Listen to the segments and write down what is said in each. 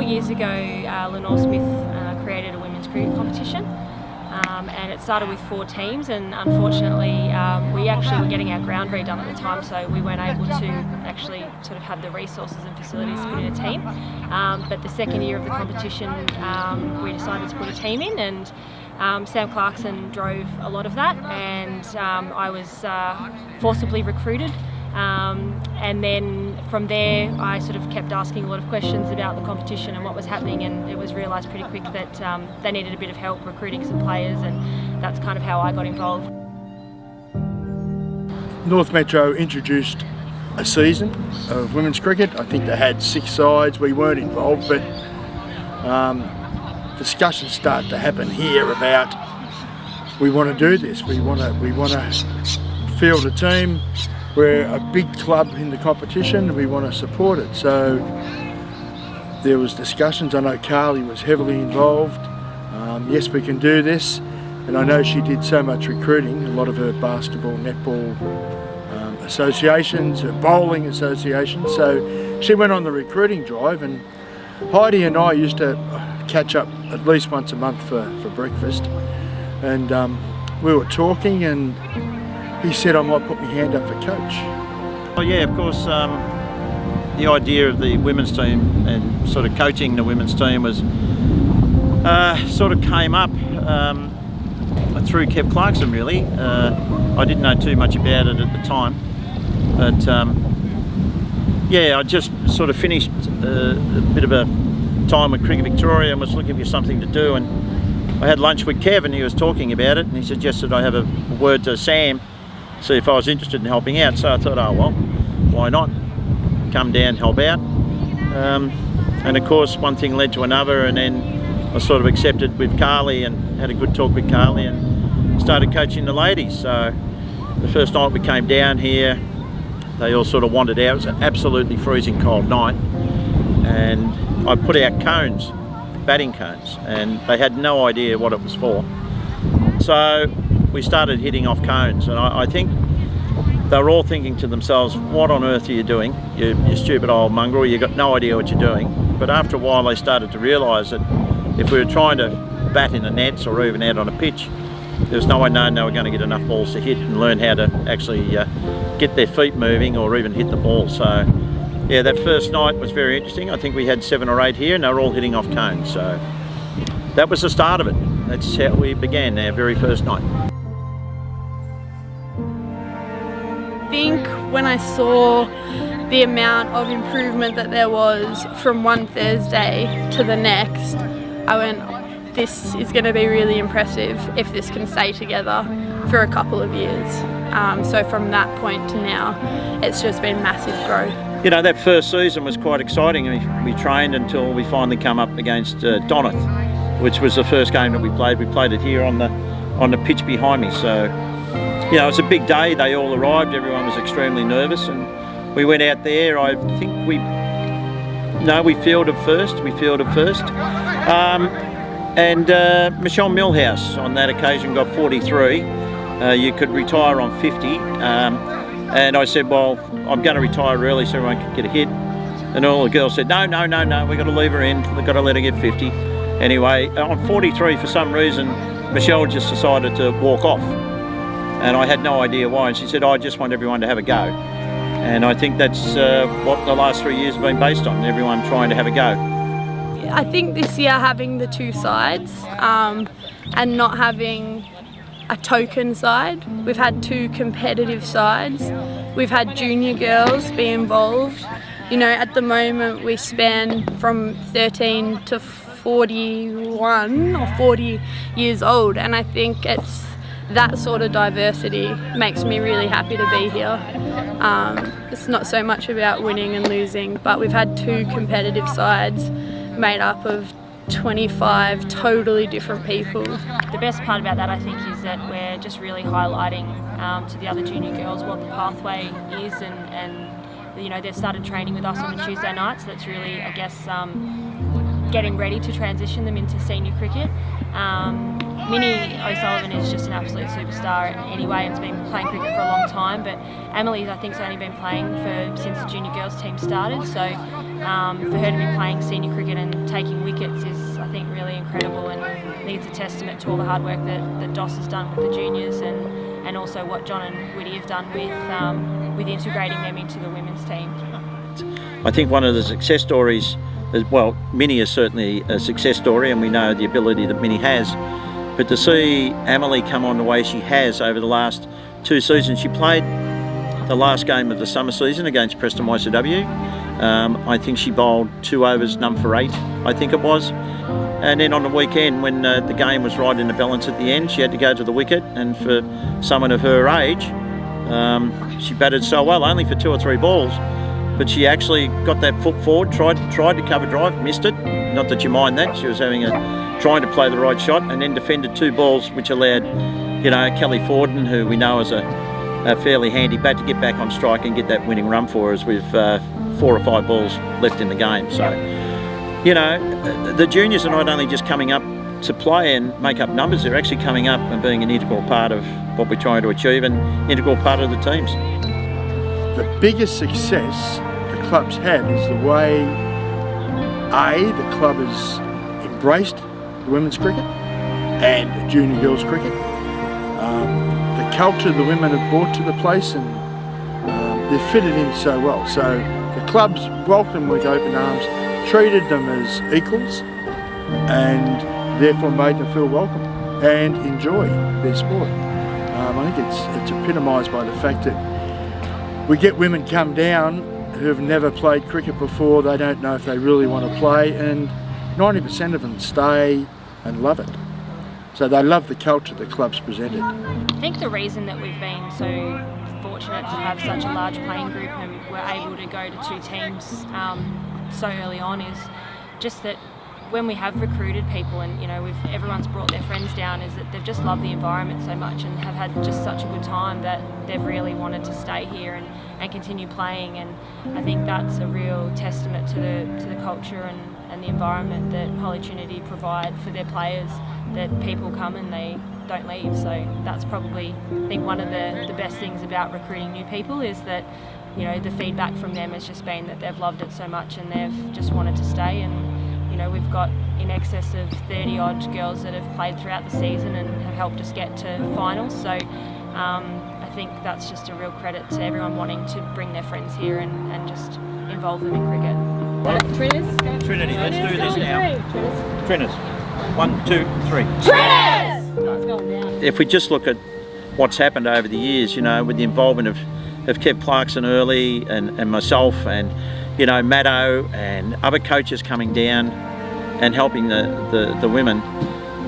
years ago, Lenore Smith created a women's cricket competition, and it started with 4 teams, and unfortunately we actually were getting our ground redone at the time, so we weren't able to actually sort of have the resources and facilities to put in a team. But the second year of the competition, we decided to put a team in, and Sam Clarkson drove a lot of that, and I was forcibly recruited. And then from there I sort of kept asking a lot of questions about the competition and what was happening, and it was realised pretty quick that they needed a bit of help recruiting some players, and that's kind of how I got involved. North Metro introduced a season of women's cricket. I think they had 6 sides. We weren't involved, but discussions start to happen here about we want to do this. We want to field a team. We're a big club in the competition, we want to support it. So there was discussions. I know Carly was heavily involved. Yes, we can do this. And I know she did so much recruiting, a lot of her basketball, netball associations, her bowling associations. So she went on the recruiting drive, and Heidi and I used to catch up at least once a month for breakfast. And we were talking, and he said I might put my hand up for coach. Well, yeah, of course, the idea of the women's team and sort of coaching the women's team was sort of came up through Kev Clarkson, really. I didn't know too much about it at the time, but yeah, I just sort of finished a bit of a time with Cricket Victoria and was looking for something to do, and I had lunch with Kev, and he was talking about it, and he suggested I have a word to Sam, see if I was interested in helping out. So I thought, oh well, why not come down, help out. And of course one thing led to another, and then I sort of accepted with Carly and had a good talk with Carly and started coaching the ladies. So the first night we came down here, they all sort of wandered out. It was an absolutely freezing cold night, and I put out cones, batting cones, and they had no idea what it was for. So we started hitting off cones, and I think they were all thinking to themselves, what on earth are you doing? You stupid old mongrel, you've got no idea what you're doing. But after a while they started to realise that if we were trying to bat in the nets or even out on a pitch, there was no way known they were going to get enough balls to hit and learn how to actually get their feet moving or even hit the ball. So yeah, that first night was very interesting. I think we had 7 or 8 here, and they were all hitting off cones. So that was the start of it. That's how we began our very first night. I think when I saw the amount of improvement that there was from one Thursday to the next, I went, this is going to be really impressive if this can stay together for a couple of years. So from that point to now, it's just been massive growth. You know, that first season was quite exciting. We trained until we finally come up against Donath, which was the first game that we played. We played it here on the pitch behind me. So, you know, it was a big day. They all arrived. Everyone was extremely nervous, and we went out there. I think we fielded first. And Michelle Millhouse on that occasion got 43. You could retire on 50. And I said, well, I'm going to retire early so everyone can get a hit. And all the girls said, no, we've got to leave her in. We've got to let her get 50. Anyway, on 43, for some reason, Michelle just decided to walk off. And I had no idea why. And she said, I just want everyone to have a go. And I think that's what the last 3 years have been based on, everyone trying to have a go. I think this year having the 2 sides and not having a token side. We've had 2 competitive sides. We've had junior girls be involved. You know, at the moment we span from 13 to 41 or 40 years old, and I think it's that sort of diversity makes me really happy to be here. It's not so much about winning and losing, but we've had 2 competitive sides made up of 25 totally different people. The best part about that, I think, is that we're just really highlighting to the other junior girls what the pathway is, and you know, they've started training with us on a Tuesday night, so that's really, I guess, getting ready to transition them into senior cricket. Minnie O'Sullivan is just an absolute superstar anyway and has been playing cricket for a long time, but Emily, I think, has only been playing since the junior girls team started, so for her to be playing senior cricket and taking wickets is, I think, really incredible, and I think it's a testament to all the hard work that Dos has done with the juniors, and also what John and Woody have done with integrating them into the women's team. I think one of the success stories, well, Minnie is certainly a success story, and we know the ability that Minnie has, but to see Emily come on the way she has over the last 2 seasons, she played the last game of the summer season against Preston YCW. I think she bowled 2 overs, none for 8, I think it was. And then on the weekend, when the game was right in the balance at the end, she had to go to the wicket, and for someone of her age, she batted so well, only for 2 or 3 balls, but she actually got that foot forward, tried to cover drive, missed it. Not that you mind that, she was trying to play the right shot, and then defended 2 balls, which allowed, Kelly Forden, who we know is a fairly handy bat, to get back on strike and get that winning run for us with 4 or 5 balls left in the game. So, the juniors are not only just coming up to play and make up numbers, they're actually coming up and being an integral part of what we're trying to achieve, and integral part of the teams. The biggest success the club's had is the way the club has embraced the women's cricket and junior girls cricket. The culture the women have brought to the place, and they've fitted in so well. So the club's welcomed with open arms, treated them as equals, and therefore made them feel welcome and enjoy their sport. I think it's epitomised by the fact that we get women come down who have never played cricket before. They don't know if they really want to play, and 90% of them stay and love it. So they love the culture the club's presented. I think the reason that we've been so fortunate to have such a large playing group and we're able to go to 2 teams so early on is just that when we have recruited people, and everyone's brought their friends down, is that they've just loved the environment so much and have had just such a good time that they've really wanted to stay here and continue playing. And I think that's a real testament to the culture and the environment that Holy Trinity provide for their players, that people come and they don't leave. So that's probably, I think, one of the best things about recruiting new people is that the feedback from them has just been that they've loved it so much and they've just wanted to stay. And we've got in excess of 30 odd girls that have played throughout the season and have helped us get to finals. So I think that's just a real credit to everyone wanting to bring their friends here and just involve them in cricket. Trinity, let's do this now. Trinity, 1, 2, 3. If we just look at what's happened over the years, with the involvement of Kev Clarkson early and myself and Maddo and other coaches coming down and helping the women,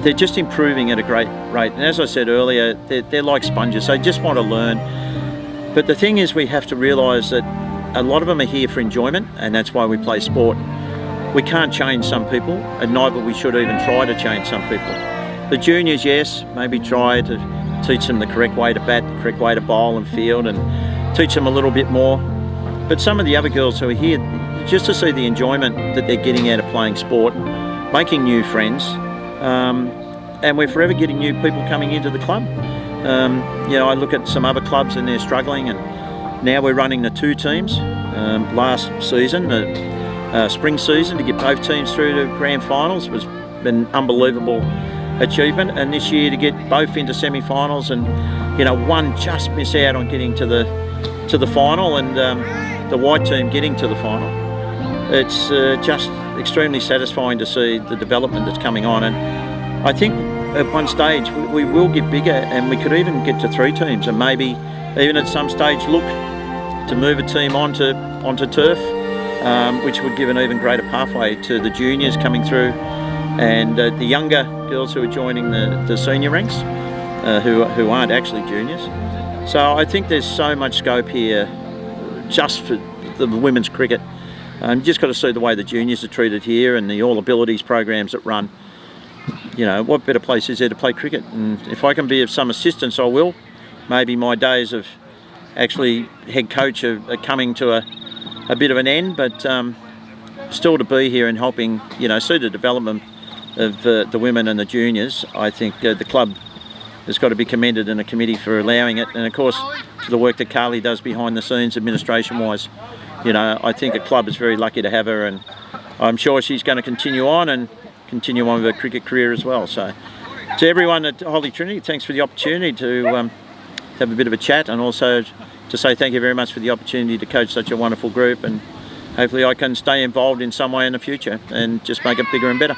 they're just improving at a great rate. And as I said earlier, they're like sponges. They just want to learn. But the thing is, we have to realise that a lot of them are here for enjoyment, and that's why we play sport. We can't change some people, and neither we should even try to change some people. The juniors, yes, maybe try to teach them the correct way to bat, the correct way to bowl and field, and teach them a little bit more. But some of the other girls who are here, just to see the enjoyment that they're getting out of playing sport, making new friends, and we're forever getting new people coming into the club. I look at some other clubs and they're struggling, and now we're running the 2 teams. Last season, the spring season, to get both teams through to grand finals was an unbelievable achievement, and this year to get both into semi-finals, and one just miss out on getting to the final, and the white team getting to the final. It's just extremely satisfying to see the development that's coming on, and I think at one stage we will get bigger, and we could even get to 3 teams, and maybe even at some stage look to move a team onto turf, which would give an even greater pathway to the juniors coming through, and the younger girls who are joining the senior ranks, who aren't actually juniors. So I think there's so much scope here just for the women's cricket. You just got to see the way the juniors are treated here, and the All Abilities programs that run. What better place is there to play cricket? And if I can be of some assistance, I will. Maybe my days of actually head coach are coming to a bit of an end, but still to be here and helping, see the development of the women and the juniors. I think the club has got to be commended, and a committee for allowing it, and of course to the work that Carly does behind the scenes administration wise you know, I think the club is very lucky to have her, and I'm sure she's going to continue on with her cricket career as well. So to everyone at Holy Trinity, thanks for the opportunity to have a bit of a chat, and also to say thank you very much for the opportunity to coach such a wonderful group, and hopefully I can stay involved in some way in the future and just make it bigger and better.